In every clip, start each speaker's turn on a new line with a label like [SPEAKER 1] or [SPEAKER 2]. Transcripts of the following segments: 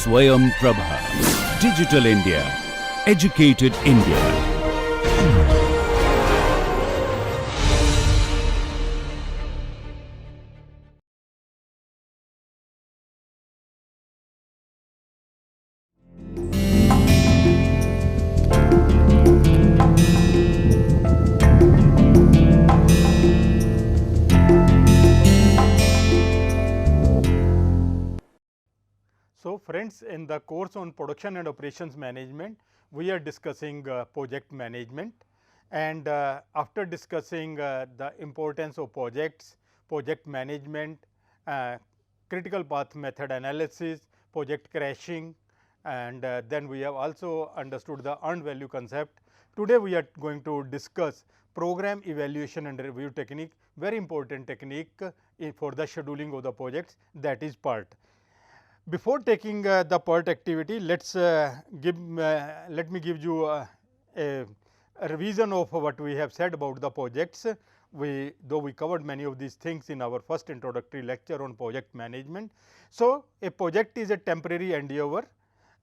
[SPEAKER 1] Swayam Prabha. Digital India. Educated India.
[SPEAKER 2] So, friends, in the course on production and operations management, we are discussing project management, and after discussing the importance of projects, project management, critical path method analysis, project crashing, and then we have also understood the earned value concept. Today, we are going to discuss program evaluation and review technique, very important technique for the scheduling of the projects, that is PERT. Before taking the PERT activity, let me give you a revision of what we have said about the projects. Though we covered many of these things in our first introductory lecture on project management. So, a project is a temporary endeavor,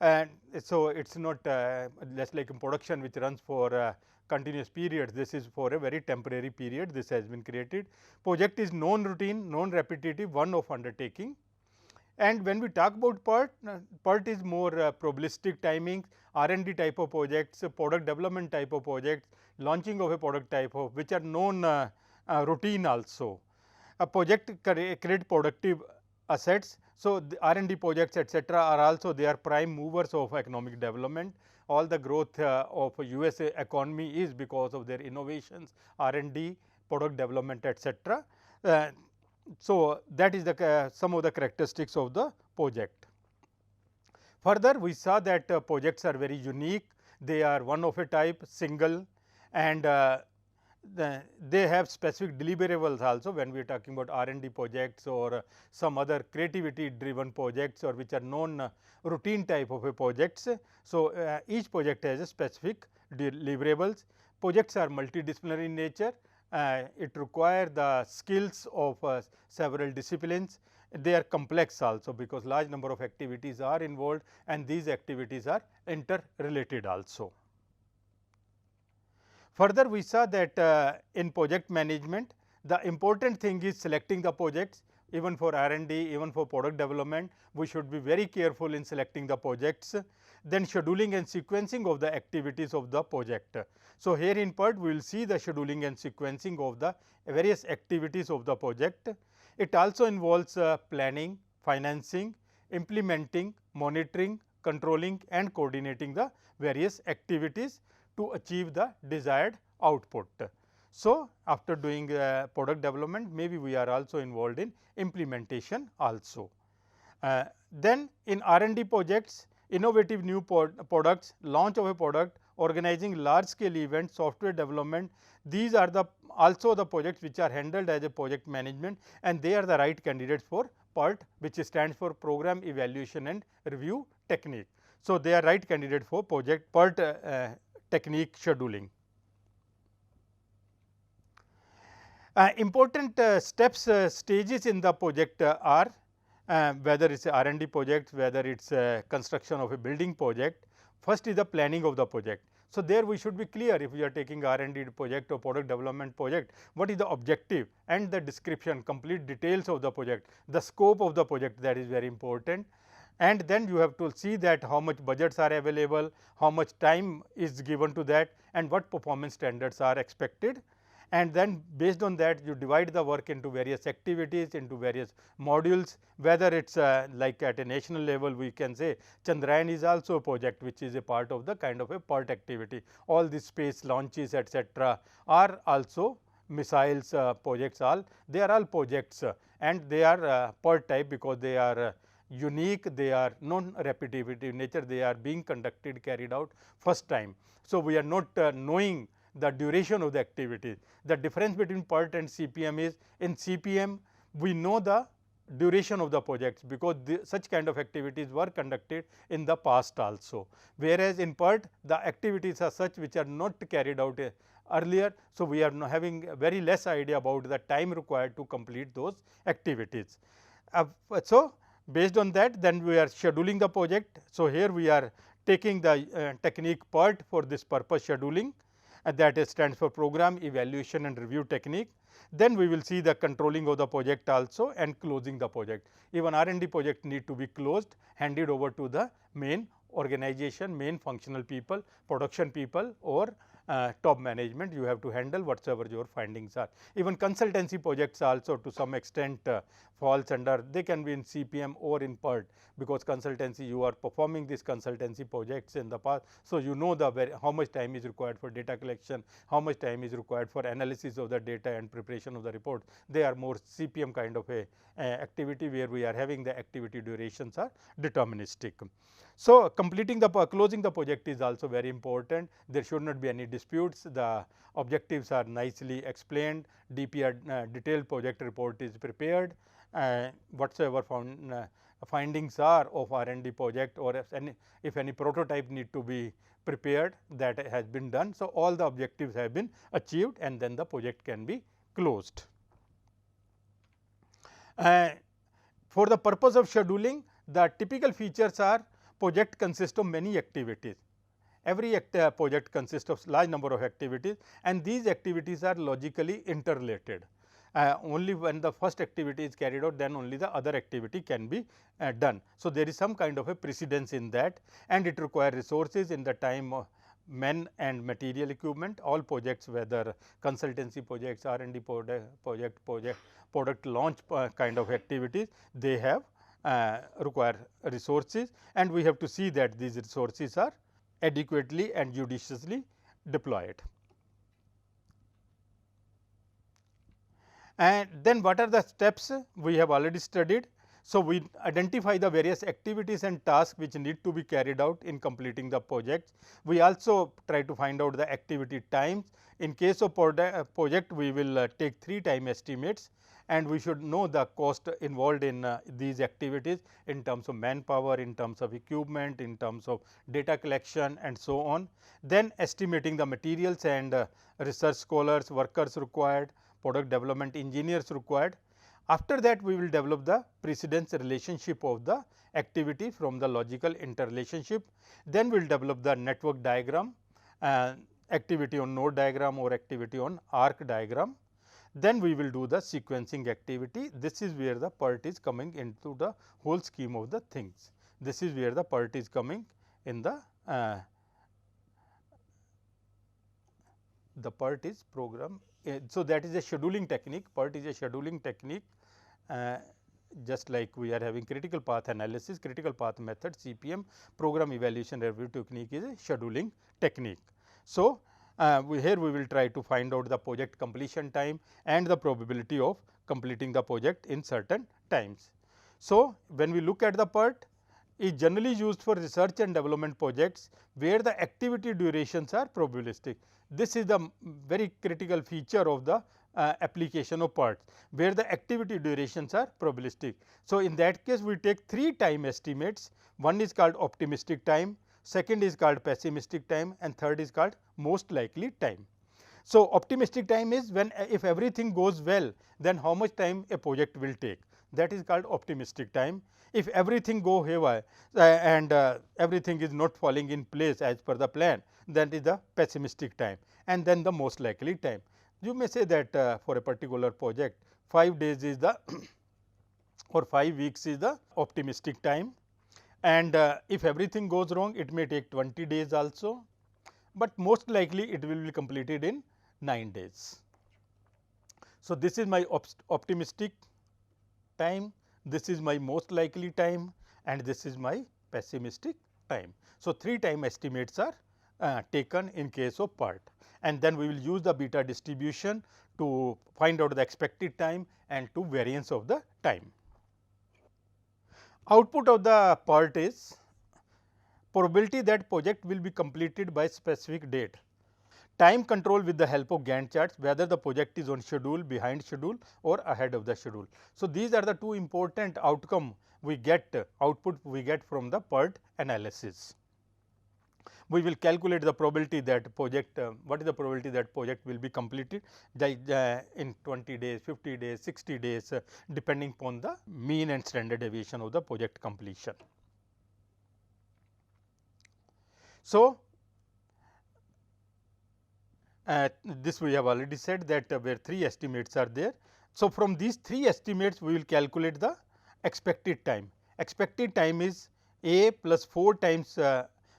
[SPEAKER 2] and so it is not less like in production which runs for continuous periods. This is for a very temporary period. This has been created. Project is non-routine, non-repetitive, one of undertaking. And when we talk about PERT, PERT is more probabilistic timing, R&D type of projects, product development type of projects, launching of a product type of, which are known routine also. A project create productive assets. So, the R&D projects etcetera are also they are prime movers of economic development. All the growth of US economy is because of their innovations, R&D, product development etcetera. So, that is the some of the characteristics of the project. Further, we saw that projects are very unique, they are one of a type, single, and they have specific deliverables also when we are talking about R&D projects or some other creativity driven projects or which are known routine type of a projects. So, each project has a specific deliverables. Projects are multidisciplinary in nature. It require the skills of several disciplines. They are complex also, because large number of activities are involved and these activities are interrelated also. Further, we saw that in project management, the important thing is selecting the projects. Even for R&D, even for product development, we should be very careful in selecting the projects. Then scheduling and sequencing of the activities of the project. So, here in PERT we will see the scheduling and sequencing of the various activities of the project. It also involves planning, financing, implementing, monitoring, controlling and coordinating the various activities to achieve the desired output. So, after doing product development, maybe we are also involved in implementation also. Then in R&D projects, innovative new products, launch of a product, organizing large scale events, software development, these are the also the projects which are handled as a project management, and they are the right candidates for PERT, which stands for program evaluation and review technique. So, they are right candidate for project PERT technique scheduling. Important steps, stages in the project are whether it is a R&D project, whether it is a construction of a building project. First is the planning of the project. So, there we should be clear if we are taking R&D project or product development project, what is the objective and the description, complete details of the project, the scope of the project, that is very important. And then you have to see that how much budgets are available, how much time is given to that and what performance standards are expected. And then based on that you divide the work into various activities, into various modules, whether it is like at a national level we can say Chandrayaan is also a project which is a part of the kind of a PERT activity. All these space launches etcetera are also missiles projects, they are all projects and they are PERT type, because they are unique, they are non-repetitive in nature, they are being conducted, carried out first time. So, we are not knowing the duration of the activity. The difference between PERT and CPM is, in CPM we know the duration of the projects, because such kind of activities were conducted in the past also. Whereas, in PERT the activities are such which are not carried out earlier. So, we are having very less idea about the time required to complete those activities. So, Based on that, then we are scheduling the project. So, here we are taking the technique PERT for this purpose scheduling, and that stands for program evaluation and review technique. Then we will see the controlling of the project also and closing the project. Even R&D project need to be closed, handed over to the main organization, main functional people, production people, or top management. You have to handle whatsoever your findings are. Even consultancy projects also to some extent falls under, they can be in CPM or in PERT, because consultancy, you are performing these consultancy projects in the past. So, you know the how much time is required for data collection, how much time is required for analysis of the data and preparation of the report. They are more CPM kind of a activity, where we are having the activity durations are deterministic. So, completing the closing the project is also very important. There should not be any disputes. The objectives are nicely explained. DPR detailed project report is prepared. Whatsoever findings are of R&D project, or if any prototype need to be prepared, that has been done. So, all the objectives have been achieved, and then the project can be closed. For the purpose of scheduling, the typical features are project consists of many activities. Every project consists of large number of activities, and these activities are logically interrelated. Only when the first activity is carried out, then only the other activity can be done. So, there is some kind of a precedence in that, and it requires resources in the time of men and material equipment. All projects, whether consultancy projects, R&D product launch kind of activities, they have require resources, and we have to see that these resources are adequately and judiciously deployed. And then what are the steps we have already studied? So, we identify the various activities and tasks which need to be carried out in completing the project. We also try to find out the activity times. In case of project, we will take 3 time estimates, and we should know the cost involved in these activities in terms of manpower, in terms of equipment, in terms of data collection, and so on. Then estimating the materials and research scholars, workers required, product development engineers required. After that, we will develop the precedence relationship of the activity from the logical interrelationship. Then we will develop the network diagram, activity on node diagram or activity on arc diagram. Then we will do the sequencing activity. This is where the PERT is coming into the whole scheme of the things. This is where the PERT is coming in the PERT is program. So, that is a scheduling technique. PERT is a scheduling technique, just like we are having critical path analysis, critical path method, CPM, program evaluation review technique is a scheduling technique. So, here we will try to find out the project completion time and the probability of completing the project in certain times. So, when we look at the PERT, is generally used for research and development projects, where the activity durations are probabilistic. This is the very critical feature of the application of PERT, where the activity durations are probabilistic. So, in that case, we take 3 time estimates. One is called optimistic time, second is called pessimistic time, and third is called most likely time. So, optimistic time is when if everything goes well, then how much time a project will take, that is called optimistic time. If everything go haywire and everything is not falling in place as per the plan, that is the pessimistic time, and then the most likely time. You may say that for a particular project 5 days is the or 5 weeks is the optimistic time, and if everything goes wrong, it may take 20 days also, but most likely it will be completed in 9 days. So, this is my optimistic time, this is my most likely time, and this is my pessimistic time. So, 3 time estimates are taken in case of PERT, and then we will use the beta distribution to find out the expected time and to variance of the time. Output of the PERT is probability that project will be completed by specific date, time control with the help of Gantt charts, whether the project is on schedule, behind schedule, or ahead of the schedule. So, these are the 2 important outcome we get, output we get from the PERT analysis. we will calculate the probability that project, what is the probability that project will be completed in 20 days, 50 days, 60 days, depending upon the mean and standard deviation of the project completion. So, this we have already said that where 3 estimates are there. So, from these 3 estimates we will calculate the expected time. Expected time is A plus 4 times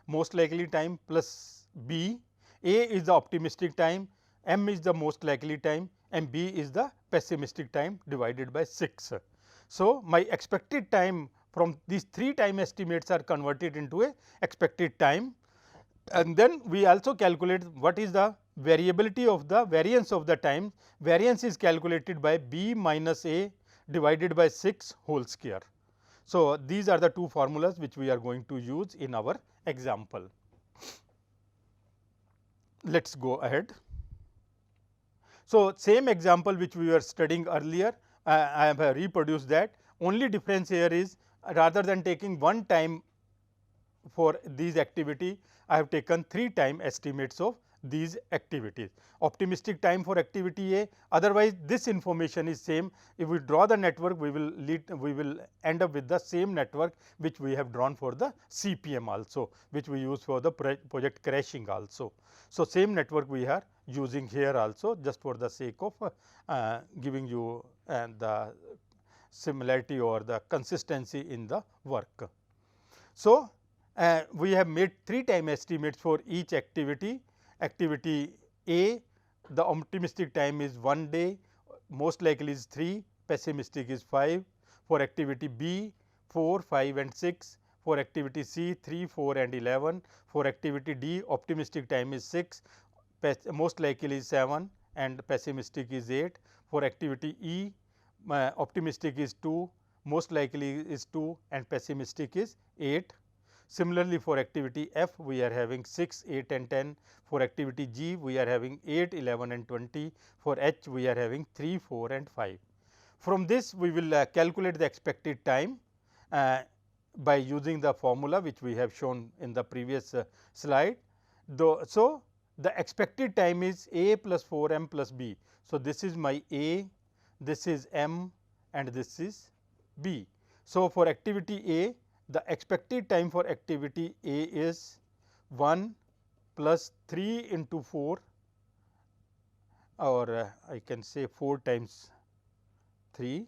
[SPEAKER 2] most likely time plus B. A is the optimistic time, M is the most likely time, and B is the pessimistic time divided by 6. So, my expected time from these 3 time estimates are converted into a expected time, and then we also calculate what is the variability of the variance of the time. Variance is calculated by B minus A divided by 6 whole square. So, these are the two formulas which we are going to use in our example. Let us go ahead. So, same example which we were studying earlier, I have reproduced that. Only difference here is, rather than taking one time for these activity, I have taken 3 time estimates of these activities. Optimistic time for activity A, otherwise this information is same. If we draw the network, we will end up with the same network which we have drawn for the CPM also, which we use for the project crashing also. So, same network we are using here also, just for the sake of giving you the similarity or the consistency in the work. So, we have made 3 time estimates for each activity. Activity A, the optimistic time is 1 day, most likely is 3, pessimistic is 5. For activity B, 4, 5 and 6. For activity C, 3, 4 and 11. For activity D, optimistic time is 6, most likely is 7 and pessimistic is 8. For activity E, optimistic is 2, most likely is 2 and pessimistic is 8. Similarly, for activity F we are having 6, 8 and 10. For activity G we are having 8, 11 and 20. For H we are having 3, 4 and 5. From this we will calculate the expected time by using the formula which we have shown in the previous slide. So, the expected time is A plus 4 M plus B. So, this is my A, this is M and this is B. So, for activity A, the expected time for activity A is 1 plus 3 into 4, or I can say 4 times 3,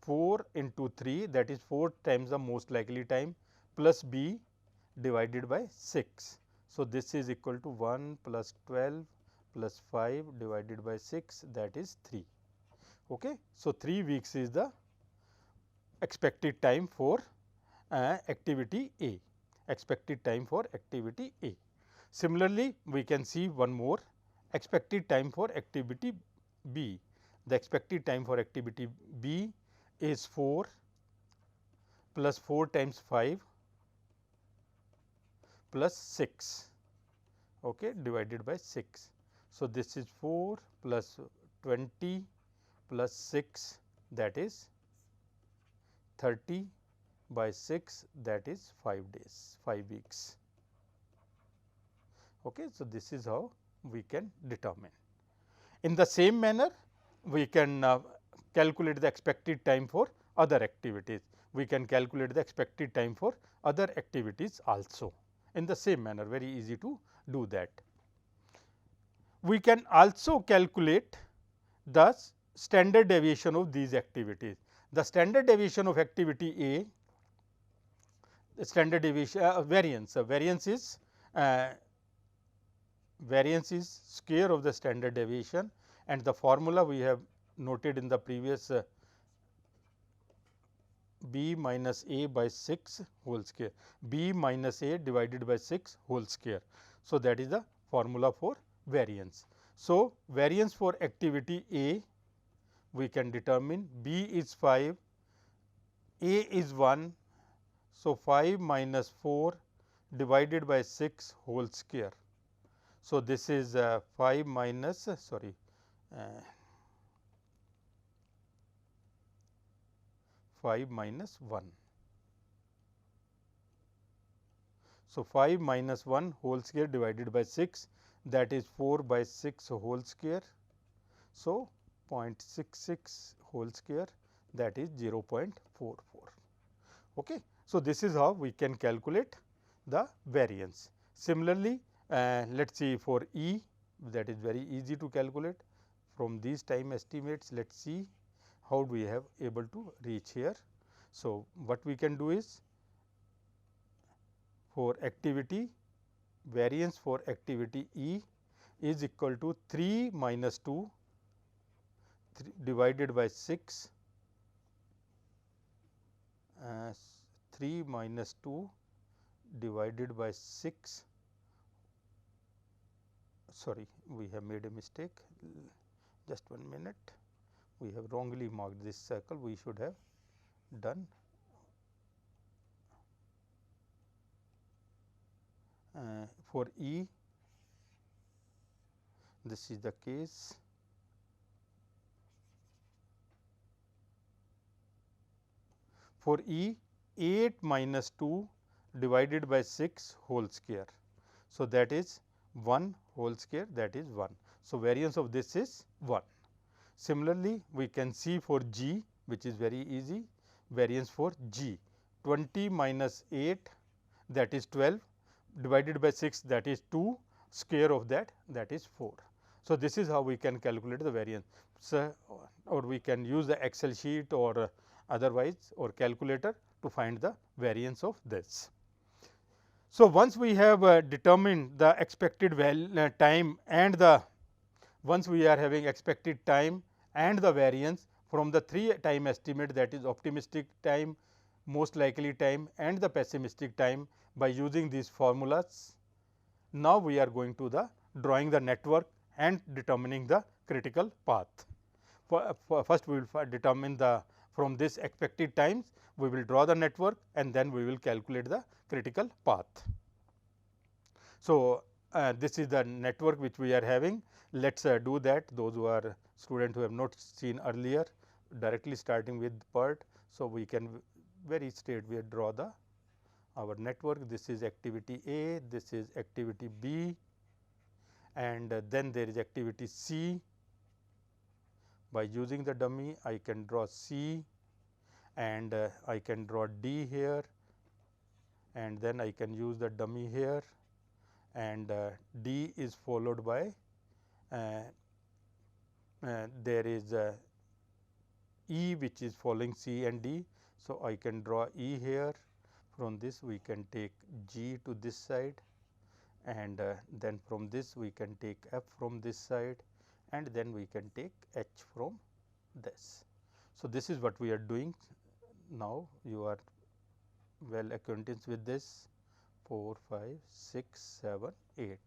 [SPEAKER 2] 4 into 3, that is 4 times the most likely time, plus B divided by 6. So, this is equal to 1 plus 12 plus 5 divided by 6, that is 3. Okay. So, 3 weeks is the expected time for activity A, expected time for activity A. Similarly, we can see one more, expected time for activity B. The expected time for activity B is 4 plus 4 times 5 plus 6, okay, divided by 6. So, this is 4 plus 20 plus 6, that is 30 by 6, that is 5 days, 5 weeks. Okay. So, this is how we can determine. In the same manner, we can calculate the expected time for other activities. We can calculate the expected time for other activities also. In the same manner, very easy to do that. We can also calculate the standard deviation of these activities. The standard deviation of activity A, the standard deviation variance is square of the standard deviation, and the formula we have noted in the previous B minus A by 6 whole square, B minus A divided by 6 whole square. So, that is the formula for variance. So, variance for activity A we can determine, B is 5, A is 1. So, 5 minus 4 divided by 6 whole square. So, this is 5 minus 5 minus 1. So, 5 minus 1 whole square divided by 6, that is 4 by 6 whole square. So, 0.66 whole square, that is 0.44. Okay. So, this is how we can calculate the variance. Similarly, let us see for E, that is very easy to calculate. From these time estimates, let us see how we have able to reach here. So, what we can do is, for activity, variance for activity E is equal to 3 minus 2 divided by 6, 3 minus 2 divided by 6, sorry, we have made a mistake, just 1 minute, we have wrongly marked this circle, we should have done for E, this is the case. For E, 8 minus 2 divided by 6 whole square. So, that is 1 whole square, that is 1. So, variance of this is 1. Similarly, we can see for G, which is very easy, variance for G, 20 minus 8, that is 12, divided by 6, that is 2, square of that, that is 4. So, this is how we can calculate the variance. So, or we can use the Excel sheet or otherwise or calculator to find the variance of this. So, once we have determined the expected time and the once we are having expected time and the variance from the 3 time estimate, that is optimistic time, most likely time and the pessimistic time, by using these formulas. Now, we are going to the drawing the network and determining the critical path. First, we will determine the from this expected times, we will draw the network and then we will calculate the critical path. So, this is the network which we are having. Let us do that, those who are students who have not seen earlier, directly starting with part. So, we can very straight we draw the our network. This is activity A, this is activity B, and then there is activity C. By using the dummy, I can draw C and I can draw D here, and then I can use the dummy here, and D is followed by there is E, which is following C and D. So, I can draw E here. From this we can take G to this side, and then from this we can take F from this side, and then we can take H from this. So, this is what we are doing. Now, you are well acquainted with this 4, 5, 6, 7, 8.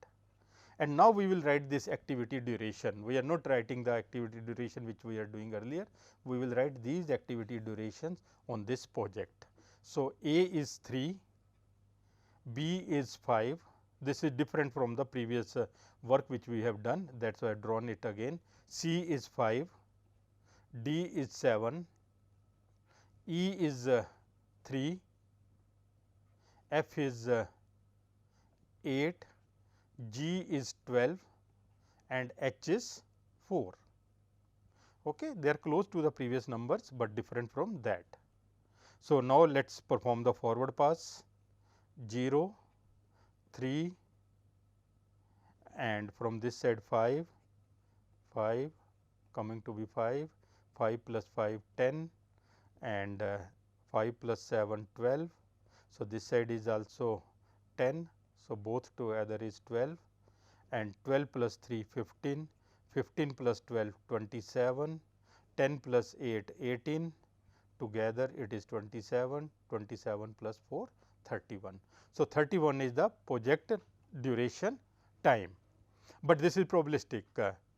[SPEAKER 2] And now, we will write this activity duration. We are not writing the activity duration which we are doing earlier. We will write these activity durations on this project. So, A is 3, B is 5. This is different from the previous work which we have done, that is why I have drawn it again. C is 5, D is 7, E is 3, F is 8, G is 12 and H is 4. Okay. They are close to the previous numbers, but different from that. So, now let us perform the forward pass 0, 3 and from this side 5, 5 coming to be 5, 5 plus 5 10 and 5 plus 7 12. So, this side is also 10. So, both together is 12 and 12 plus 3 15, 15 plus 12 27, 10 plus 8 18, together it is 27, 27 plus 4 31. So, 31 is the project duration time, but this is probabilistic,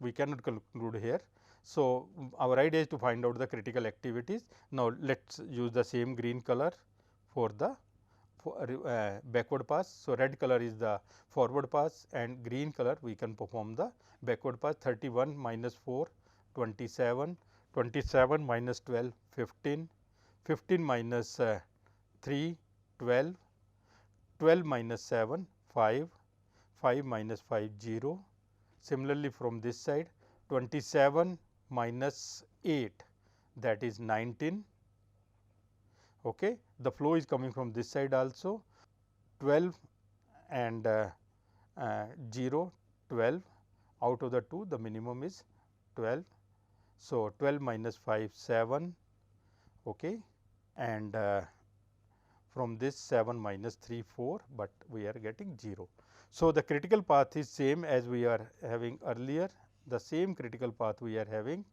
[SPEAKER 2] we cannot conclude here. So, our idea is to find out the critical activities. Now, let us use the same green color for the backward pass. So, red color is the forward pass and green color we can perform the backward pass. 31 minus 4 27, 27 minus 12 15, 15 minus 3 12, 12 minus 7 5, 5 minus 5 0. Similarly, from this side 27 minus 8, that is 19. Okay. The flow is coming from this side also, 12 and 0 12, out of the 2 the minimum is 12. So, 12 minus 5 7, okay, and from this 7 minus 3 4, but we are getting 0. So, the critical path is same as we are having earlier, the same critical path we are having.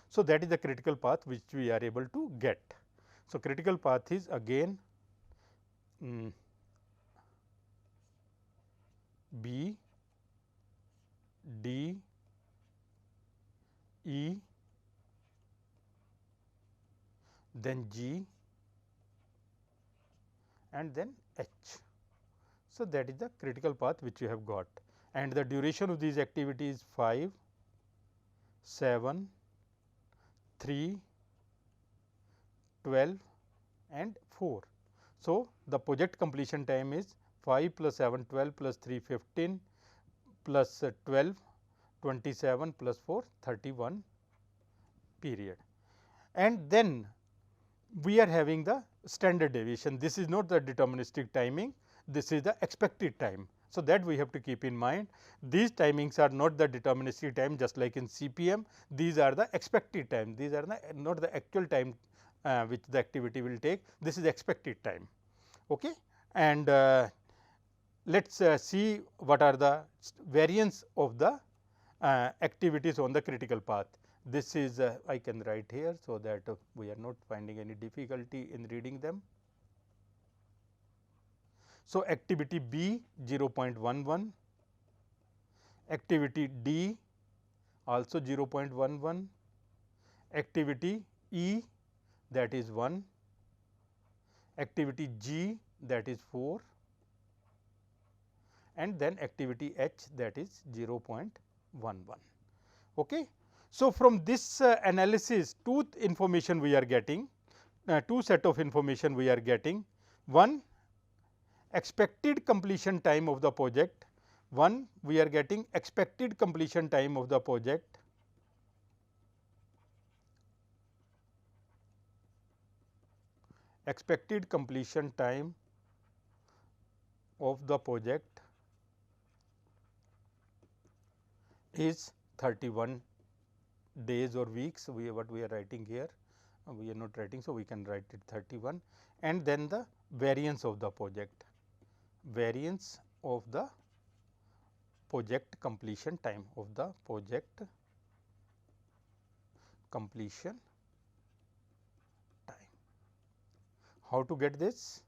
[SPEAKER 2] So, that is the critical path which we are able to get. So, critical path is again B, D, E, then G, and then H. So, that is the critical path which you have got, and the duration of these activities 5, 7, 3, 12 and 4. So, the project completion time is 5 plus 7 12 plus 3 15 plus 12 27 plus 4 31 period. And then we are having the standard deviation. This is not the deterministic timing, this is the expected time. So, that we have to keep in mind. These timings are not the deterministic time, just like in CPM, these are the expected time, these are not the actual time which the activity will take, this is expected time. Okay. And let us see what are the variance of the activities on the critical path. This is I can write here, so that we are not finding any difficulty in reading them. So, activity B 0.11, activity D also 0.11, activity E, that is 1, activity G, that is 4, and then activity H, that is 0.11. Okay. So, from this analysis, two information we are getting, two set of information we are getting. One, expected completion time of the project, one we are getting expected completion time of the project, expected completion time of the project is 31 days or weeks. What we are writing here, we are not writing, so we can write it 31, and then the variance of the project, variance of the project completion time, of the project completion time. How to get this?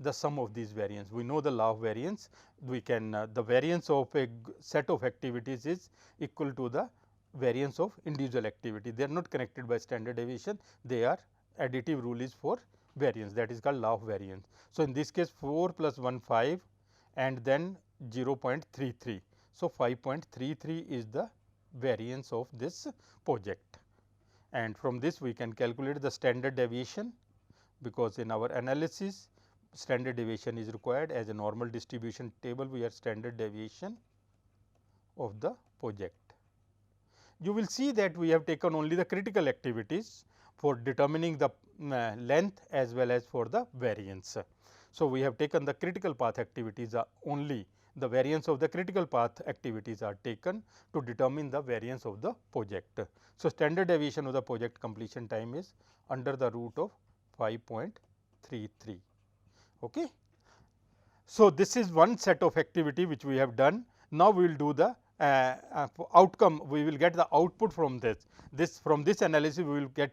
[SPEAKER 2] The sum of these variance. We know the law of variance, we can the variance of a set of activities is equal to the variance of individual activity. They are not connected by standard deviation, they are additive rule is for variance, that is called law of variance. So, in this case 4 plus 1 5 and then 0.33. So, 5.33 is the variance of this project, and from this we can calculate the standard deviation, because in our analysis standard deviation is required. As a normal distribution table, we are standard deviation of the project. You will see that we have taken only the critical activities for determining the length as well as for the variance. So, we have taken the critical path activities only, the variance of the critical path activities are taken to determine the variance of the project. So, standard deviation of the project completion time is under the root of 5.33. Okay. So, this is one set of activity which we have done. Now, we will do the outcome, we will get the output from this. From this analysis we will get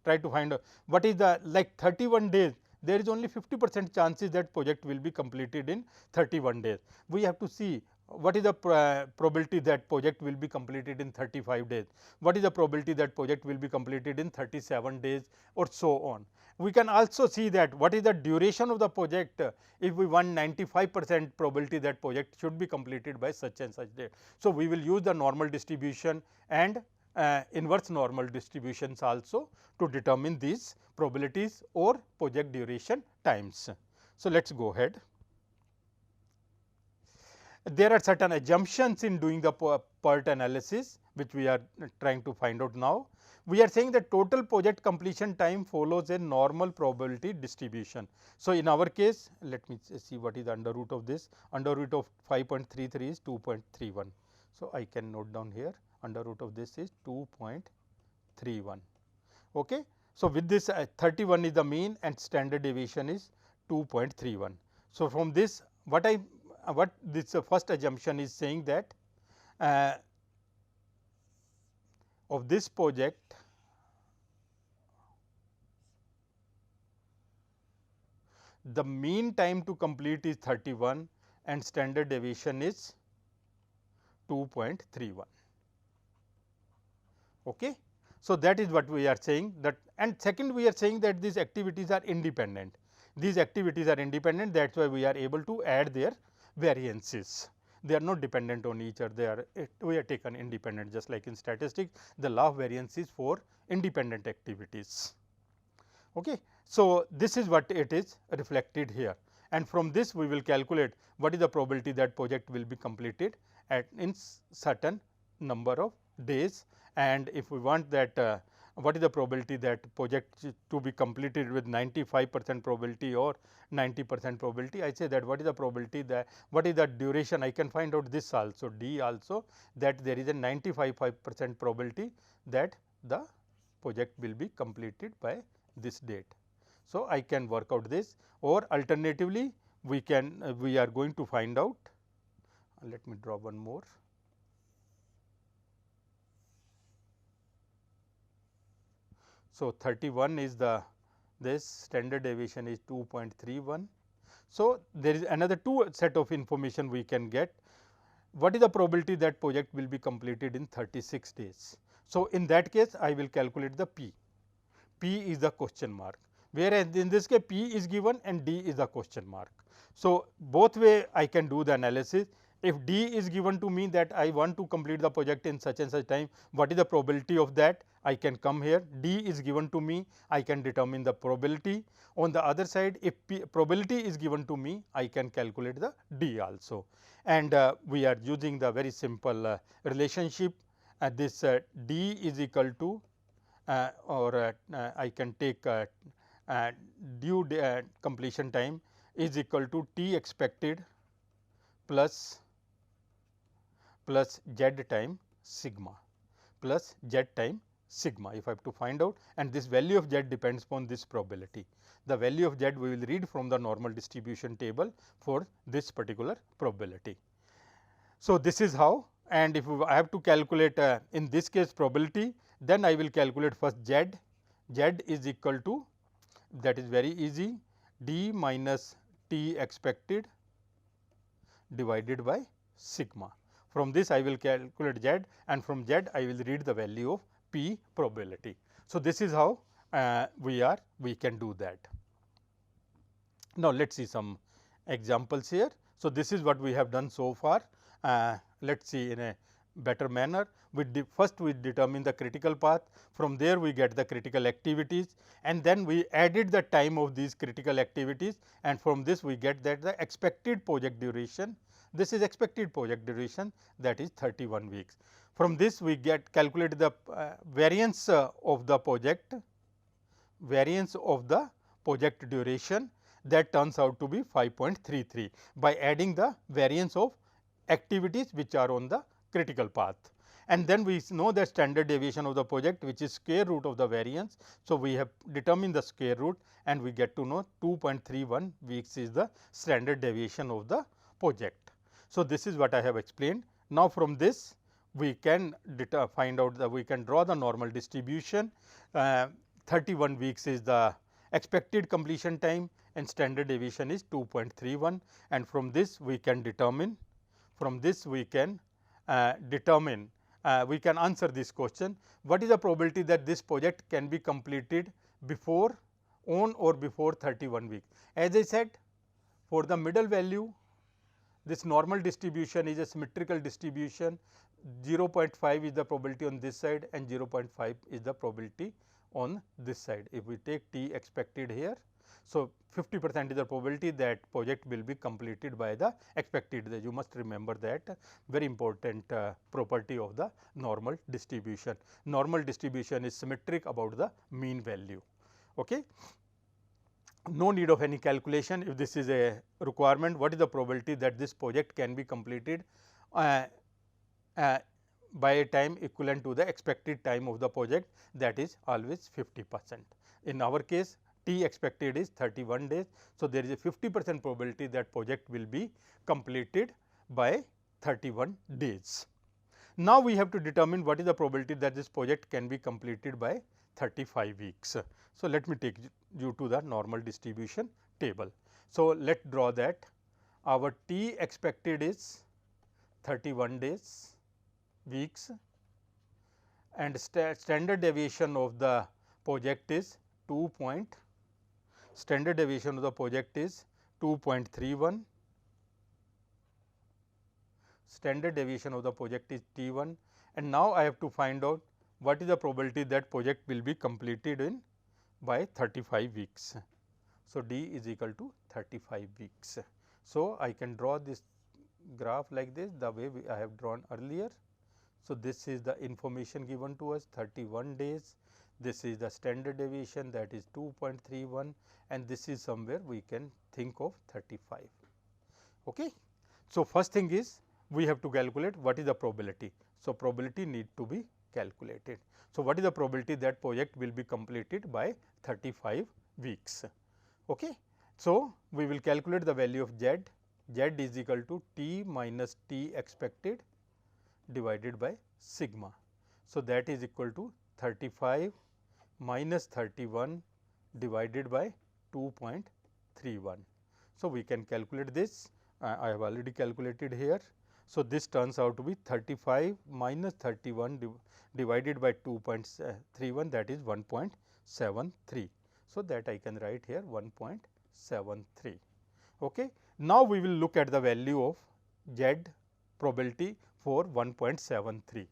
[SPEAKER 2] try to find what is the, like 31 days, there is only 50% chances that project will be completed in 31 days. We have to see what is the probability that project will be completed in 35 days, what is the probability that project will be completed in 37 days or so on. We can also see that what is the duration of the project, if we want 95% probability that project should be completed by such and such date. So, we will use the normal distribution and inverse normal distributions also to determine these probabilities or project duration times. So, let us go ahead. There are certain assumptions in doing the PERT analysis, which we are trying to find out now. We are saying that total project completion time follows a normal probability distribution. So, in our case, let me see what is the under root of this. Under root of 5.33 is 2.31. So, I can note down here under root of this is 2.31. Okay. So, with this 31 is the mean and standard deviation is 2.31. So, from this what this first assumption is saying that of this project the mean time to complete is 31 and standard deviation is 2.31. Okay. So, that is what we are saying that, and second we are saying that these activities are independent. These activities are independent, that is why we are able to add their variances. They are not dependent on each other, they are we are taken independent, just like in statistics the law of variance is for independent activities. Okay. So, this is what it is reflected here, and from this we will calculate what is the probability that project will be completed at in certain number of days, and if we want that what is the probability that project to be completed with 95% probability or 90% probability. I say that what is the probability that what is the duration, I can find out this also D also, that there is a 95% probability that the project will be completed by this date. So, I can work out this, or alternatively we can we are going to find out, let me draw one more. So, 31 is the this standard deviation is 2.31. So, there is another two set of information we can get. What is the probability that project will be completed in 36 days? So, in that case I will calculate the P. P is the question mark, whereas in this case P is given and D is the question mark. So, both way I can do the analysis. If D is given to me that I want to complete the project in such and such time, what is the probability of that? I can come here. D is given to me, I can determine the probability. On the other side, if probability is given to me, I can calculate the D also. And we are using the very simple relationship. This D is equal to I can take due completion time is equal to T expected plus Z time sigma plus Z time sigma, if I have to find out, and this value of Z depends upon this probability. The value of Z we will read from the normal distribution table for this particular probability. So, this is how, and if I have to calculate in this case probability, then I will calculate first Z. Z is equal to, that is very easy, D minus T expected divided by sigma. From this I will calculate Z, and from Z I will read the value of P probability. So, this is how we can do that. Now, let us see some examples here. So, this is what we have done so far. Let us see in a better manner. First we determine the critical path, from there we get the critical activities, and then we added the time of these critical activities, and from this we get that the expected project duration. This is expected project duration, that is 31 weeks. From this we get calculate the variance of the project duration, that turns out to be 5.33 by adding the variance of activities which are on the critical path. And then we know the standard deviation of the project, which is square root of the variance. So, we have determined the square root and we get to know 2.31 weeks is the standard deviation of the project. So, this is what I have explained. Now, from this we can find out that we can draw the normal distribution. 31 weeks is the expected completion time and standard deviation is 2.31, and from this we can determine from this we can determine, we can answer this question, what is the probability that this project can be completed before, on or before 31 weeks. As I said, for the middle value, this normal distribution is a symmetrical distribution, 0.5 is the probability on this side and 0.5 is the probability on this side. If we take t expected here, so 50% is the probability that project will be completed by the expected. You must remember that very important property of the normal distribution. Normal distribution is symmetric about the mean value. Okay. No need of any calculation. If this is a requirement, what is the probability that this project can be completed by a time equivalent to the expected time of the project, that is always 50%. In our case, t expected is 31 days. So, there is a 50% probability that project will be completed by 31 days. Now, we have to determine what is the probability that this project can be completed by 35 weeks. So, let me take you to the normal distribution table. So, let us draw that. Our t expected is 31 days weeks and standard deviation of the project is 2.31. Standard deviation of the project is 2.31. Standard deviation of the project is T1, and now I have to find out what is the probability that project will be completed in by 35 weeks. So, D is equal to 35 weeks. So, I can draw this graph like this, the way I have drawn earlier. So, this is the information given to us, 31 days, this is the standard deviation, that is 2.31, and this is somewhere we can think of 35. Okay. So, first thing is we have to calculate what is the probability. So, probability need to be calculated. So, what is the probability that project will be completed by 35 weeks. Okay. So, we will calculate the value of z. Z is equal to t minus t expected divided by sigma. So, that is equal to 35 minus 31 divided by 2.31. So, we can calculate this. I have already calculated here. So, this turns out to be 35 minus 31 divided by 2.31, that is 1.73. So, that I can write here 1.73. Okay. Now, we will look at the value of z probability for 1.73.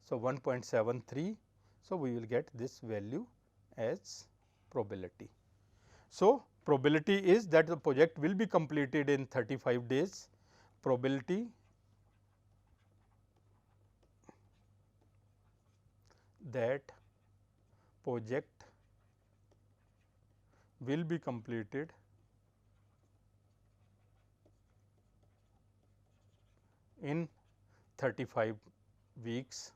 [SPEAKER 2] So, 1.73. So, we will get this value as probability. So, probability is that the project will be completed in 35 days. Probability that project will be completed in 35 weeks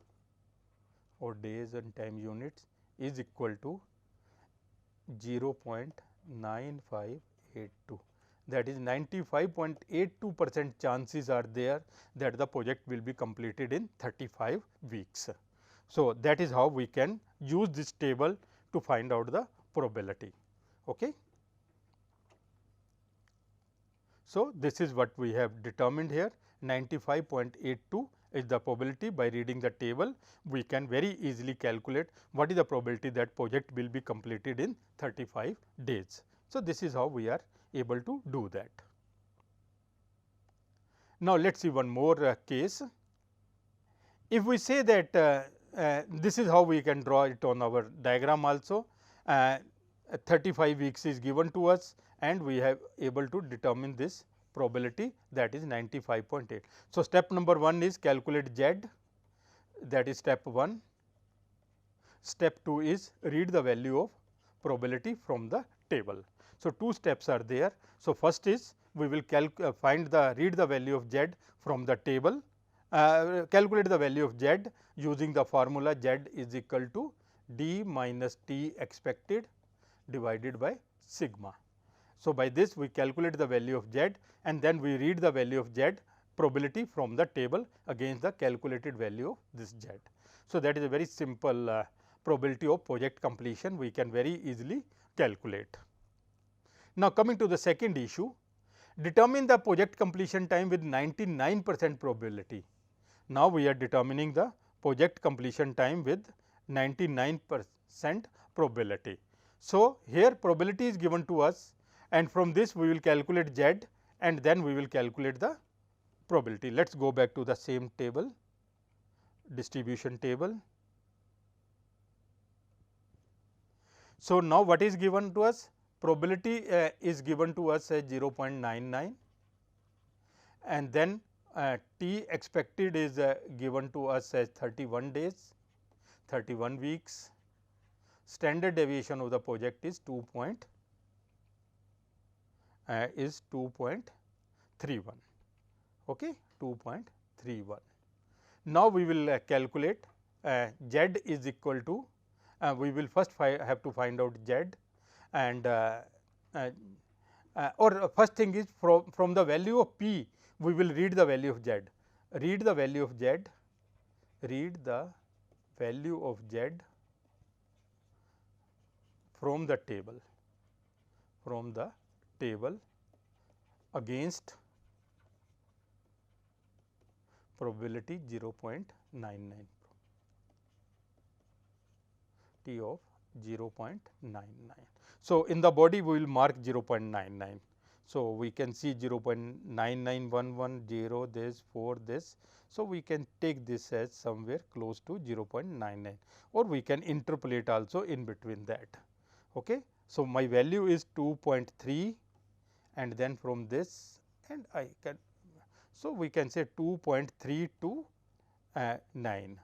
[SPEAKER 2] or days and time units is equal to 0.9582. That is 95.82% chances are there that the project will be completed in 35 weeks. So, that is how we can use this table to find out the probability. Okay. So, this is what we have determined here, 95.82 is the probability. By reading the table, we can very easily calculate what is the probability that project will be completed in 35 days. So, this is how we are able to do that. Now, let us see one more case. If we say that this is how we can draw it on our diagram also, 35 weeks is given to us and we have able to determine this probability, that is 95.8. So, step number 1 is calculate z, that is step 1. Step 2 is read the value of probability from the table. So, 2 steps are there. So, first is we will read the value of z from the table, calculate the value of z using the formula z is equal to d minus t expected divided by sigma. So, by this we calculate the value of z and then we read the value of z probability from the table against the calculated value of this z. So, that is a very simple probability of project completion we can very easily calculate. Now, coming to the second issue, Determine the project completion time with 99% probability. Now, we are determining the project completion time with 99% probability. So, here probability is given to us, and from this we will calculate Z, and then we will calculate the probability. Let us go back to the same table, distribution table. So, now what is given to us? Probability is given to us as 0.99, and then T expected is given to us as 31 days, 31 weeks. Standard deviation of the project is 2.31. Okay, 2.31. Now, we will calculate Z is equal to, we will first have to find out Z, and or first thing is from the value of P, we will read the value of Z. Read the value of Z, read the value of Z from the table against probability 0.99, T of 0.99. So, in the body we will mark 0.99. So, we can see 0.9911, this, 4, this. So, we can take this as somewhere close to 0.99, or we can interpolate also in between that. Okay. So, my value is 2.3, and then from this, and I can, so we can say 2.329,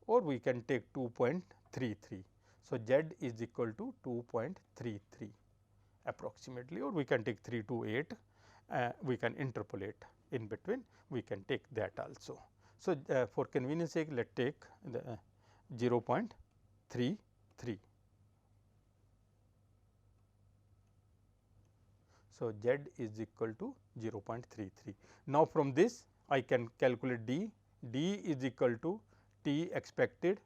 [SPEAKER 2] or we can take 2.33. So, Z is equal to 2.33 approximately, or we can take 328, we can interpolate in between, we can take that also. So, for convenience sake, let us take the 0.33. So, Z is equal to 0.33. Now, from this I can calculate D. D is equal to T expected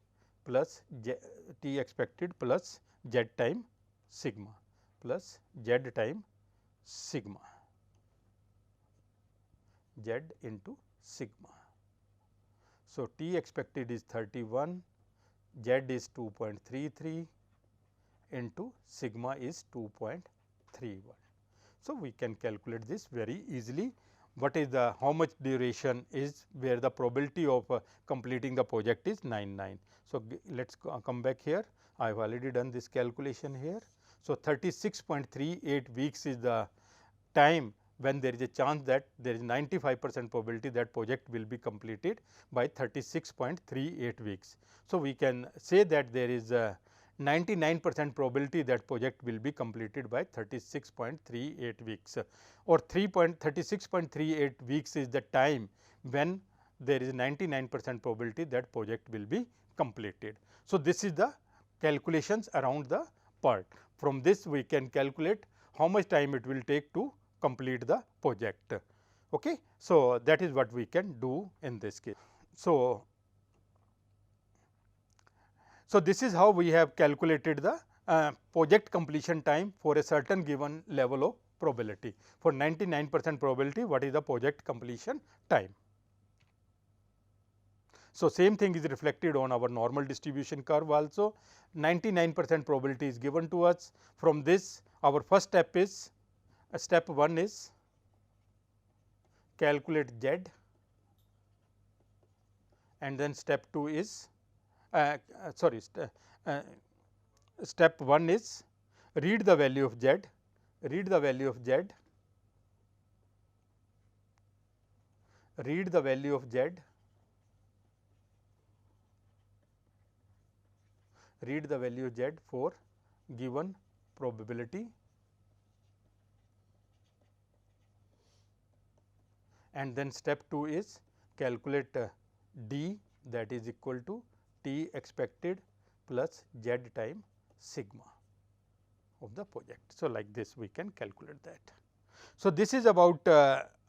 [SPEAKER 2] plus T expected plus Z time sigma, plus Z time sigma, Z into sigma. So, T expected is 31, Z is 2.33 into sigma is 2.31. So, we can calculate this very easily. What is the, how much duration is where the probability of completing the project is 99. So, let us come back here. I have already done this calculation here. So, 36.38 weeks is the time when there is a chance that there is 95% probability that project will be completed by 36.38 weeks. So, we can say that there is a 99% probability that project will be completed by 36.38 weeks, or 36.38 weeks is the time when there is 99% probability that project will be completed. So, this is the calculations around the part. From this we can calculate how much time it will take to complete the project. Okay. So, that is what we can do in this case. So, this is how we have calculated the project completion time for a certain given level of probability. For 99% probability, what is the project completion time? So, same thing is reflected on our normal distribution curve also. 99% probability is given to us. From this, our first step is, step 1 is calculate Z, and then step 2 is step 1 is read the value of Z, read the value of Z, read the value of Z, read the value of Z for given probability, and then step 2 is calculate D, that is equal to T expected plus Z time sigma of the project. So, like this we can calculate that. So, this is about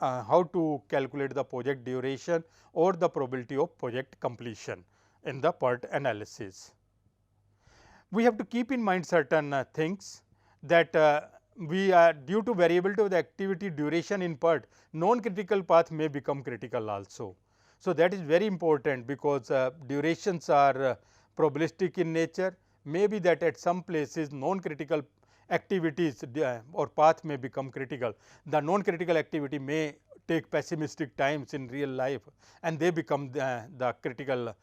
[SPEAKER 2] how to calculate the project duration or the probability of project completion in the PERT analysis. We have to keep in mind certain things, that we are due to variability of the activity duration in PERT, non-critical path may become critical also. So, that is very important, because durations are probabilistic in nature. Maybe that at some places non-critical activities or path may become critical. The non-critical activity may take pessimistic times in real life, and they become the critical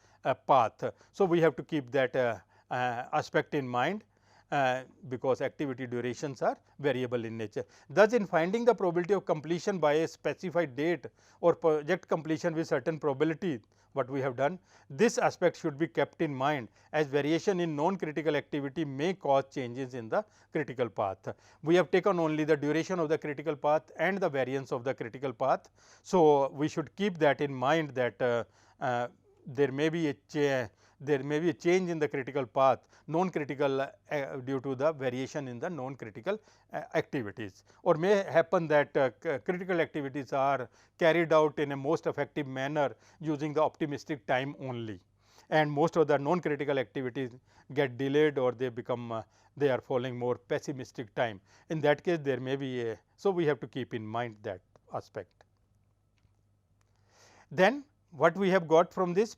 [SPEAKER 2] path. So, we have to keep that aspect in mind, because activity durations are variable in nature. Thus, in finding the probability of completion by a specified date or project completion with certain probability, what we have done, this aspect should be kept in mind, as variation in non-critical activity may cause changes in the critical path. We have taken only the duration of the critical path and the variance of the critical path. So, we should keep that in mind, that there may be a change in the critical path, non-critical due to the variation in the non-critical activities, or may happen that critical activities are carried out in a most effective manner using the optimistic time only, and most of the non-critical activities get delayed, or they become they are following more pessimistic time. In that case, there may be a, so we have to keep in mind that aspect. Then what we have got from this,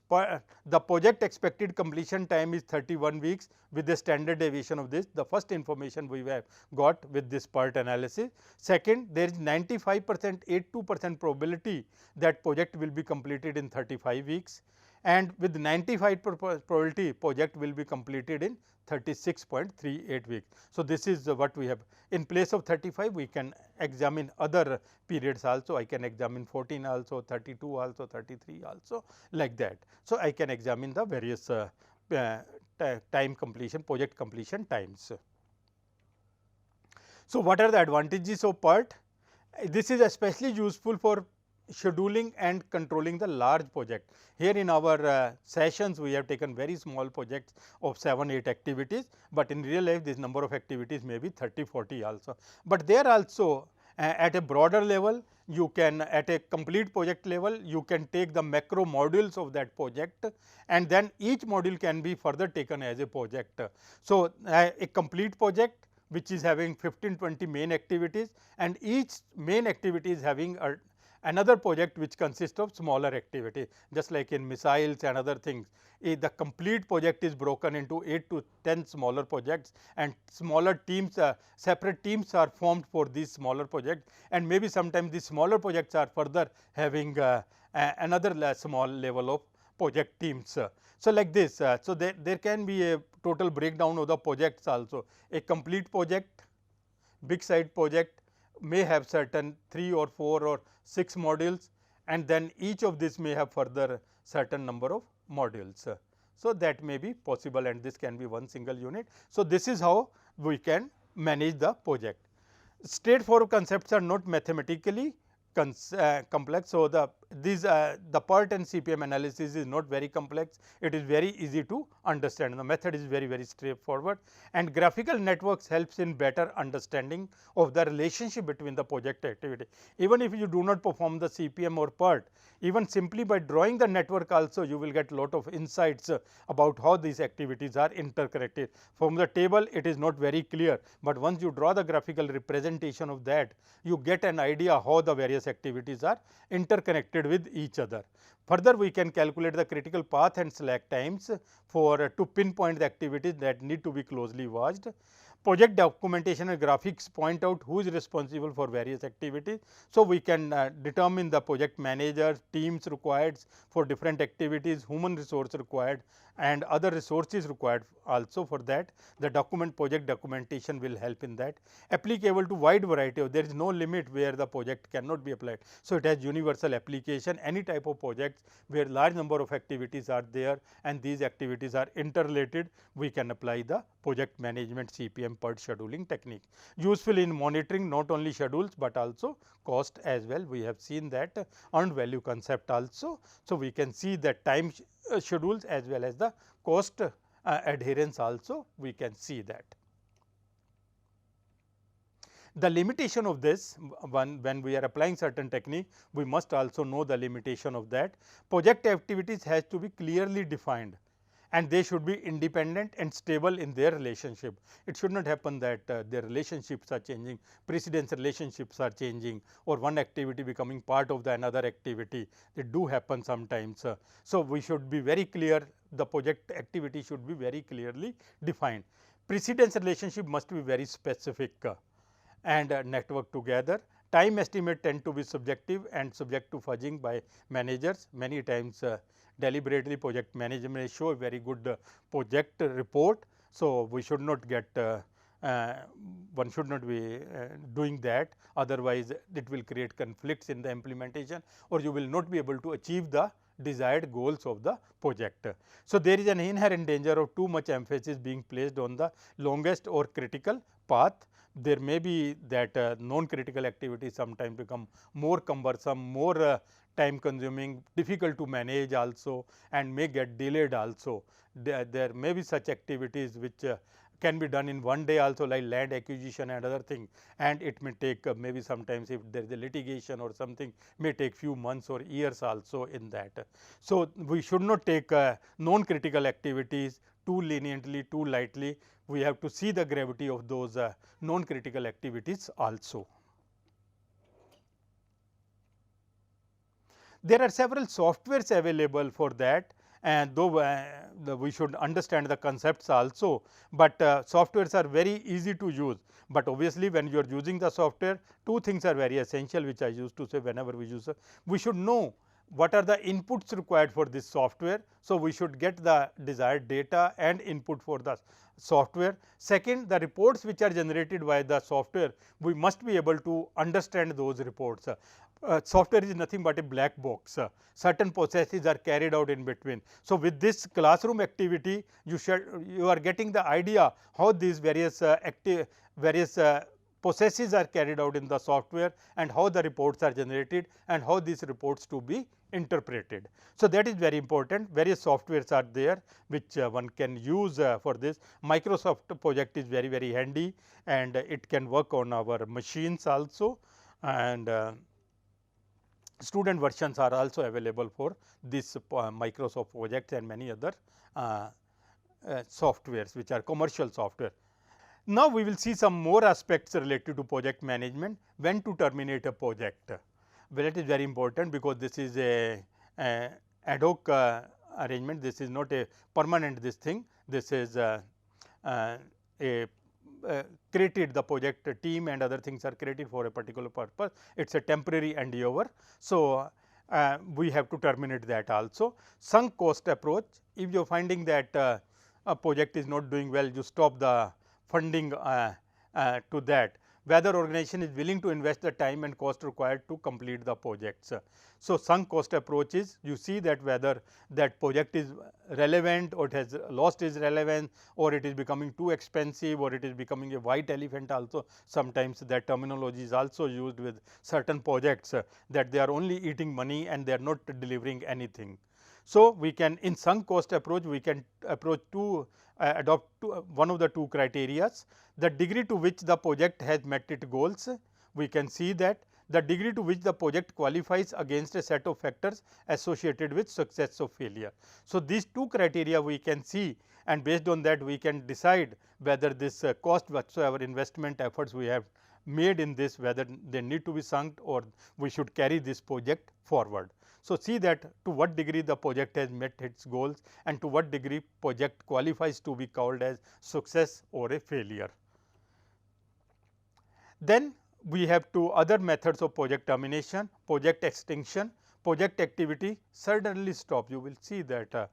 [SPEAKER 2] the project expected completion time is 31 weeks with the standard deviation of this, the first information we have got with this PERT analysis. Second, there is 95% 82% probability that project will be completed in 35 weeks, and with 95% probability project will be completed in 36.38 weeks. So, this is what we have. In place of 35, we can examine other periods also. I can examine 14 also, 32 also, 33 also, like that. So, I can examine the various time completion, project completion times. So, what are the advantages of PERT? This is especially useful for scheduling and controlling the large project. Here in our sessions, we have taken very small projects of 7-8 activities, but in real life this number of activities may be 30-40 also. But there also at a broader level, you can, at a complete project level, you can take the macro modules of that project, and then each module can be further taken as a project. So, a complete project which is having 15-20 main activities, and each main activity is having another project which consists of smaller activity, just like in missiles and other things. The complete project is broken into 8 to 10 smaller projects, and smaller teams, separate teams are formed for these smaller projects, and maybe sometimes these smaller projects are further having another small level of project teams. So, like this, so there can be a total breakdown of the projects also. A complete project, big side project may have certain 3 or 4 or 6 modules, and then each of this may have further certain number of modules. So, that may be possible, and this can be one single unit. So, this is how we can manage the project. Straightforward concepts are not mathematically complex. So, the PERT and CPM analysis is not very complex, it is very easy to understand. The method is very straightforward, and graphical networks helps in better understanding of the relationship between the project activity. Even if you do not perform the CPM or PERT, even simply by drawing the network also, you will get lot of insights about how these activities are interconnected. From the table it is not very clear, but once you draw the graphical representation of that, you get an idea how the various activities are interconnected with each other. Further, we can calculate the critical path and slack times for to pinpoint the activities that need to be closely watched. Project documentation and graphics point out who is responsible for various activities. So, we can determine the project managers, teams required for different activities, human resource required, and other resources required also for that. The project documentation will help in that. Applicable to wide variety of, there is no limit where the project cannot be applied. So, it has universal application, any type of projects where large number of activities are there and these activities are interrelated, we can apply the project management CPM PERT scheduling technique. Useful in monitoring not only schedules, but also cost as well. We have seen that earned value concept also. So, we can see that time schedules as well as the cost adherence also, we can see that. The limitation of this, when we are applying certain technique, we must also know the limitation of that. Project activities has to be clearly defined, and they should be independent and stable in their relationship. It should not happen that their relationships are changing, precedence relationships are changing, or one activity becoming part of the another activity. It do happen sometimes. So, we should be very clear, the project activity should be very clearly defined. Precedence relationship must be very specific and network together. Time estimate tend to be subjective and subject to fudging by managers. Many times deliberately project management may show a very good project report. So, we should not get one should not be doing that, otherwise it will create conflicts in the implementation, or you will not be able to achieve the desired goals of the project. So, there is an inherent danger of too much emphasis being placed on the longest or critical path. There may be that non-critical activities sometimes become more cumbersome, more time consuming, difficult to manage also, and may get delayed also. There may be such activities which can be done in one day also, like land acquisition and other thing, and it may take maybe sometimes, if there is a litigation or something, may take few months or years also in that. So, we should not take non-critical activities too leniently, too lightly. We have to see the gravity of those non-critical activities also. There are several softwares available for that, and though we should understand the concepts also, but softwares are very easy to use. But obviously, when you are using the software, two things are very essential, which I used to say whenever we use we should know what are the inputs required for this software. So, we should get the desired data and input for the software. Second, the reports which are generated by the software, we must be able to understand those reports. Software is nothing but a black box. Certain processes are carried out in between. So, with this classroom activity, you are getting the idea how these various processes are carried out in the software, and how the reports are generated, and how these reports to be interpreted. So, that is very important. Various softwares are there which one can use for this. Microsoft project is very handy, and it can work on our machines also, and student versions are also available for this Microsoft projects and many other softwares which are commercial software. Now, we will see some more aspects related to project management. When to terminate a project? Well, it is very important, because this is a ad hoc arrangement. This is not a permanent this thing. This is created, the project team and other things are created for a particular purpose. It is a temporary endeavor. So, we have to terminate that also. Sunk cost approach: if you are finding that a project is not doing well, you stop the funding to that, whether organization is willing to invest the time and cost required to complete the projects. So, sunk cost approach is, you see that whether that project is relevant, or it has lost its relevance, or it is becoming too expensive, or it is becoming a white elephant also. Sometimes that terminology is also used with certain projects, that they are only eating money and they are not delivering anything. So, we can, in sunk cost approach, we can adopt one of the two criterias: the degree to which the project has met its goals. We can see that the degree to which the project qualifies against a set of factors associated with success or failure. So, these two criteria we can see, and based on that we can decide whether this cost whatsoever investment efforts we have made in this, whether they need to be sunk, or we should carry this project forward. So, see that to what degree the project has met its goals, and to what degree project qualifies to be called as success or a failure. Then we have two other methods of project termination: project extinction. Project activity suddenly stop. You will see that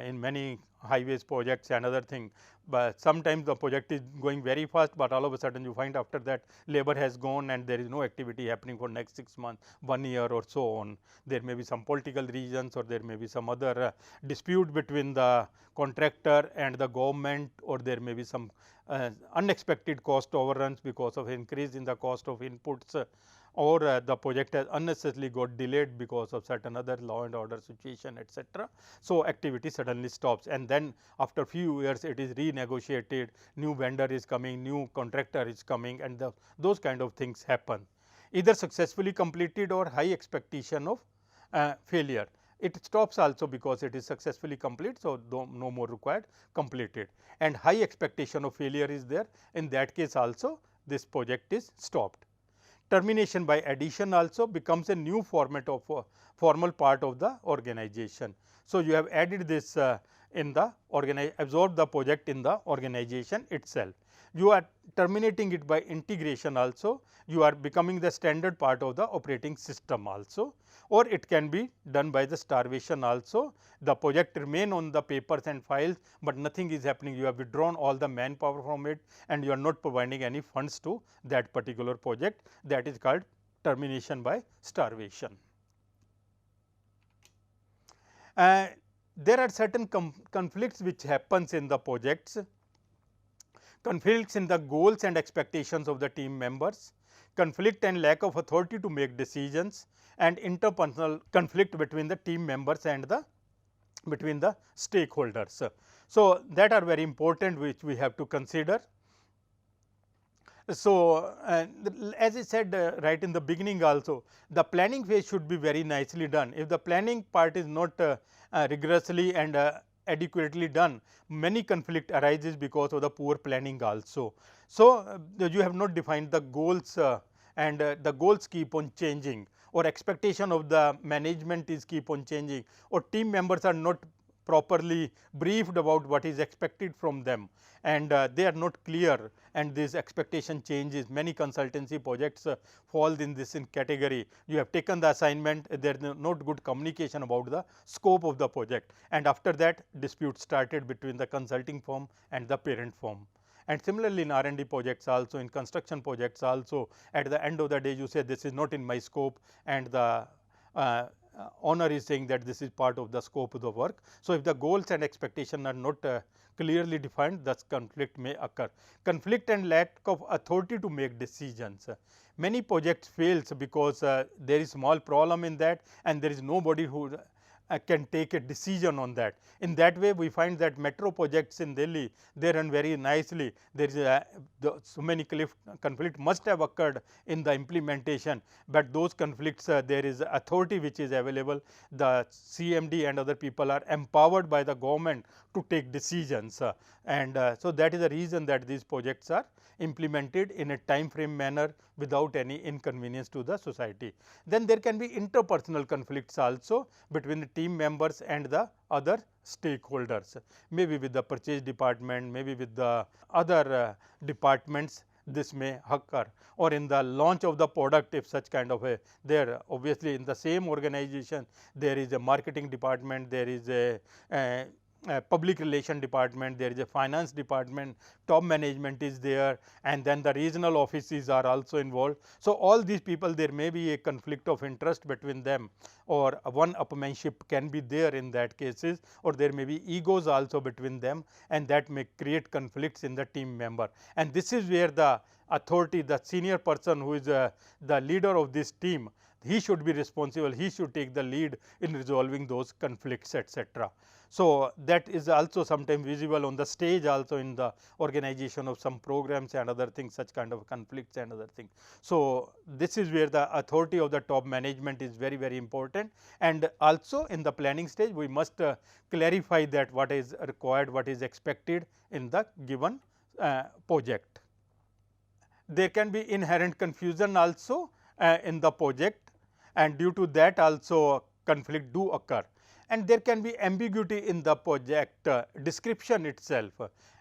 [SPEAKER 2] in many highways projects and other thing, but sometimes the project is going very fast, but all of a sudden you find after that labor has gone and there is no activity happening for next 6 months, 1 year or so on. There may be some political reasons, or there may be some other dispute between the contractor and the government, or there may be some unexpected cost overruns because of increase in the cost of inputs, or the project has unnecessarily got delayed because of certain other law and order situation, etc. So, activity suddenly stops, and then after few years it is renegotiated, new vendor is coming, new contractor is coming, and those kind of things happen, either successfully completed or high expectation of failure. it stops also because it is successfully complete. So, no more required, completed, and high expectation of failure is there, in that case also this project is stopped. Termination by addition also becomes a new format of formal part of the organization. So, you have added this in the absorb the project in the organization itself. You are terminating it by integration also, you are becoming the standard part of the operating system also, or it can be done by the starvation also. The project remain on the papers and files, but nothing is happening, you have withdrawn all the manpower from it and you are not providing any funds to that particular project, that is called termination by starvation. There are certain conflicts which happens in the projects. Conflicts in the goals and expectations of the team members, conflict and lack of authority to make decisions, and interpersonal conflict between the team members and between the stakeholders. So, that are very important, which we have to consider. So, as I said right in the beginning also, the planning phase should be very nicely done. If the planning part is not rigorously and adequately done, many conflict arises because of the poor planning also. So, you have not defined the goals and the goals keep on changing, or expectation of the management is keep on changing, or team members are not properly briefed about what is expected from them, and they are not clear, and this expectation changes. Many consultancy projects fall in this category. You have taken the assignment, there is not good communication about the scope of the project, and after that dispute started between the consulting firm and the parent firm. And similarly, in R&D projects also, in construction projects also, at the end of the day you say this is not in my scope, and the owner is saying that this is part of the scope of the work. So, if the goals and expectation are not clearly defined, thus conflict may occur. Conflict and lack of authority to make decisions. Many projects fails because there is small problem in that, and there is nobody who can take a decision on that. In that way, we find that metro projects in Delhi, they run very nicely. There is so many conflict must have occurred in the implementation, but those conflicts there is authority which is available. The CMD and other people are empowered by the government to take decisions, and so that is the reason that these projects are implemented in a time frame manner without any inconvenience to the society. Then there can be interpersonal conflicts also between the team members and the other stakeholders, maybe with the purchase department, maybe with the other departments, this may occur, or in the launch of the product, if such kind of a there, obviously in the same organization there is a marketing department, there is a public relation department, there is a finance department, top management is there, and then the regional offices are also involved. So, all these people, there may be a conflict of interest between them, or one upmanship can be there in that cases, or there may be egos also between them, and that may create conflicts in the team member. And this is where the authority, the senior person who is the leader of this team, he should be responsible, he should take the lead in resolving those conflicts, etc. So, that is also sometimes visible on the stage also in the organization of some programs and other things, such kind of conflicts and other things. So, this is where the authority of the top management is very, very important, and also in the planning stage we must clarify that what is required, what is expected in the given project. There can be inherent confusion also in the project, and due to that also conflict do occur. And there can be ambiguity in the project description itself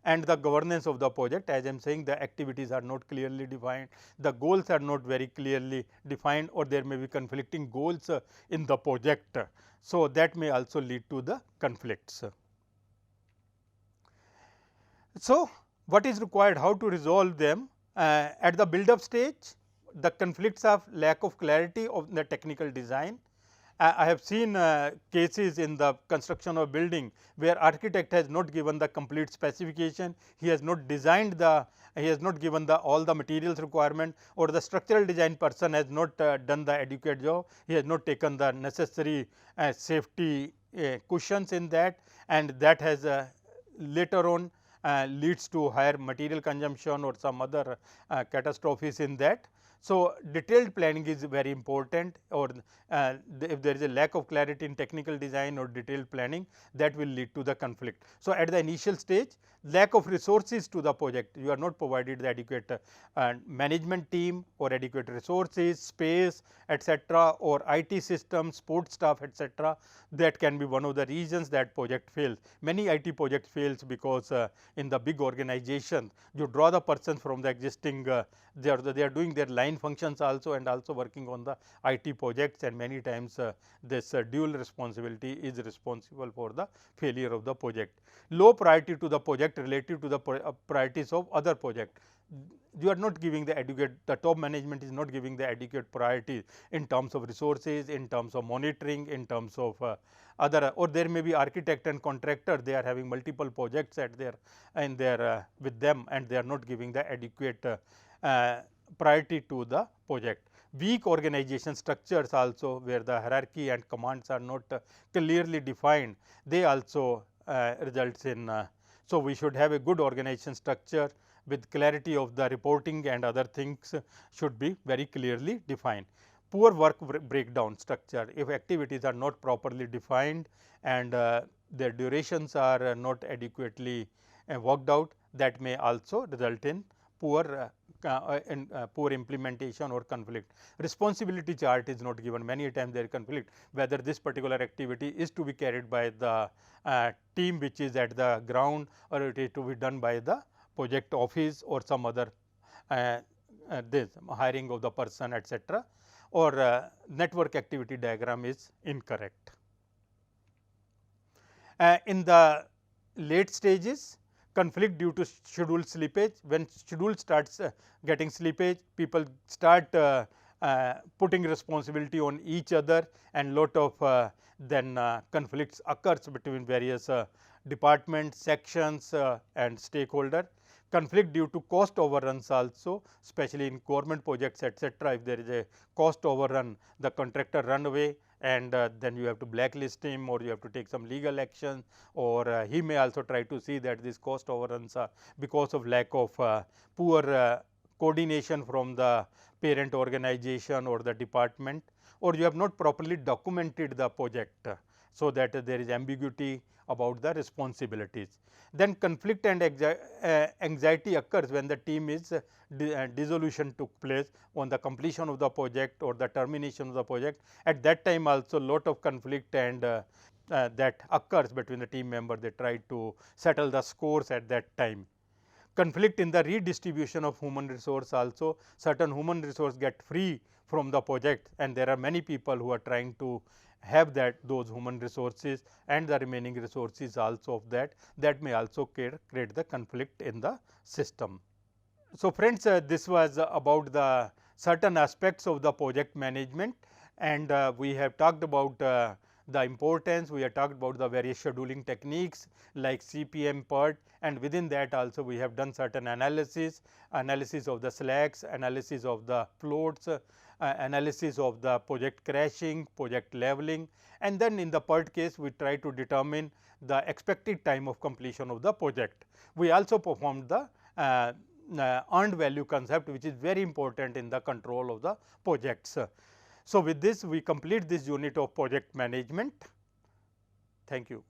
[SPEAKER 2] and the governance of the project. As I am saying, the activities are not clearly defined, the goals are not very clearly defined, or there may be conflicting goals in the project. So, that may also lead to the conflicts. So, what is required, how to resolve them? At the build up stage, the conflicts of lack of clarity of the technical design. I have seen cases in the construction of building where architect has not given the complete specification, he has not designed the, he has not given the all the materials requirement, or the structural design person has not done the adequate job, he has not taken the necessary safety cushions in that, and that has later on leads to higher material consumption or some other catastrophes in that. So, detailed planning is very important, or if there is a lack of clarity in technical design or detailed planning, that will lead to the conflict. So, at the initial stage, lack of resources to the project, you are not provided the adequate management team or adequate resources, space, etc., or IT systems, support staff, etc., that can be one of the reasons that project fails. Many IT projects fails because in the big organization, you draw the person from the existing they are doing their line functions also, and also working on the IT projects, and many times this dual responsibility is responsible for the failure of the project. Low priority to the project relative to the priorities of other project. You are not giving the adequate, the top management is not giving the adequate priority in terms of resources, in terms of monitoring, in terms of other, or there may be architect and contractor, they are having multiple projects at their and their with them, and they are not giving the adequate priority to the project. Weak organization structures also, where the hierarchy and commands are not clearly defined, they also results in. So, we should have a good organization structure with clarity of the reporting, and other things should be very clearly defined. Poor work breakdown structure, if activities are not properly defined and their durations are not adequately worked out, that may also result in poor poor implementation or conflict. Responsibility chart is not given, many times there is conflict whether this particular activity is to be carried by the team which is at the ground, or it is to be done by the project office or some other this hiring of the person, etc., or network activity diagram is incorrect. In the late stages, conflict due to schedule slippage. When schedule starts getting slippage, people start putting responsibility on each other, and lot of then conflicts occurs between various departments, sections and stakeholder. Conflict due to cost overruns also, especially in government projects, etc. If there is a cost overrun, the contractor run away, and then you have to blacklist him, or you have to take some legal action, or he may also try to see that this cost overruns are because of lack of poor coordination from the parent organization or the department, or you have not properly documented the project, so that there is ambiguity about the responsibilities. Then conflict and anxiety occurs when the team is dissolution took place on the completion of the project or the termination of the project. At that time also lot of conflict and that occurs between the team member, they try to settle the scores at that time. Conflict in the redistribution of human resource also, certain human resource get free from the project, and there are many people who are trying to have that those human resources, and the remaining resources also of that may also create the conflict in the system. So, friends, this was about the certain aspects of the project management, and we have talked about the importance, we have talked about the various scheduling techniques like CPM, PERT, and within that also we have done certain analysis of the slacks, analysis of the floats, analysis of the project crashing, project leveling, and then in the PERT case we try to determine the expected time of completion of the project. We also performed the earned value concept, which is very important in the control of the projects. So, with this we complete this unit of project management. Thank you.